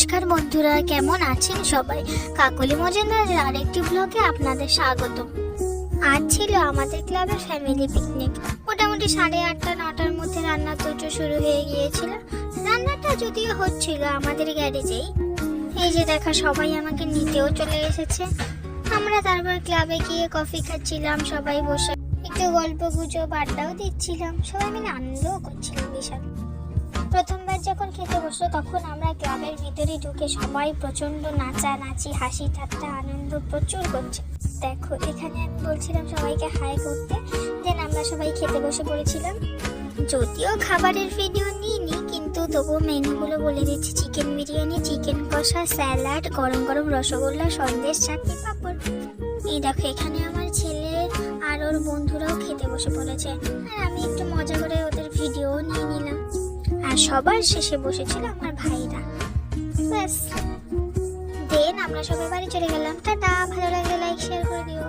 নমস্কার বন্ধুরা, কেমন আছেন সবাই? কাকলি মজুমদারের আরেকটি ব্লগে আপনাদের স্বাগত। আজ ছিল আমাদের ক্লাবের ফ্যামিলি পিকনিক। মোটামুটি 8:30-9টার মধ্যে রান্না তোড়জোড় শুরু হয়ে গিয়েছিল। রান্নাটা যদিও হচ্ছিল আমাদের গ্যারেজেই। এই যে দেখা, সবাই আমাকে নিতেও চলে এসেছে। আমরা তারপর ক্লাবে গিয়ে কফি খাচ্ছিলাম, সবাই বসে একটু গল্প গুজব আড্ডাও দিচ্ছিলাম, সবাই মিলে আনন্দও করছিলাম বিশাল। প্রথমবার যখন খেতে বসলো তখন আমরা ক্লাবের ভিতরে ঢুকে সবাই প্রচন্ড নাচানাচি, হাসি ঠাট্টা, আনন্দ প্রচুর করছে। দেখো, এখানে আমি বলছিলাম সবাইকে হাই করতে, দেন আমরা সবাই খেতে বসে পড়েছিলাম। যদিও খাবারের ভিডিও নিইনি, কিন্তু তবুও মেনুগুলো বলে দিচ্ছি: চিকেন বিরিয়ানি, চিকেন কষা, স্যালাড, গরম গরম রসগোল্লা, সন্দেশ, চাটনি, পাঁপড়। এই দেখো, এখানে আমার ছেলে আর ওর বন্ধুরাও খেতে বসে পড়েছে, আর আমি একটু মজা করে ওদের ভিডিও নিয়ে নিলাম। আর সবার শেষে বসেছিল আমার ভাইরা। ব্যাস, দেন আমরা সবাই বাড়ি চলে গেলাম। টাটা, ভালো লাগলে লাইক শেয়ার করে দিও।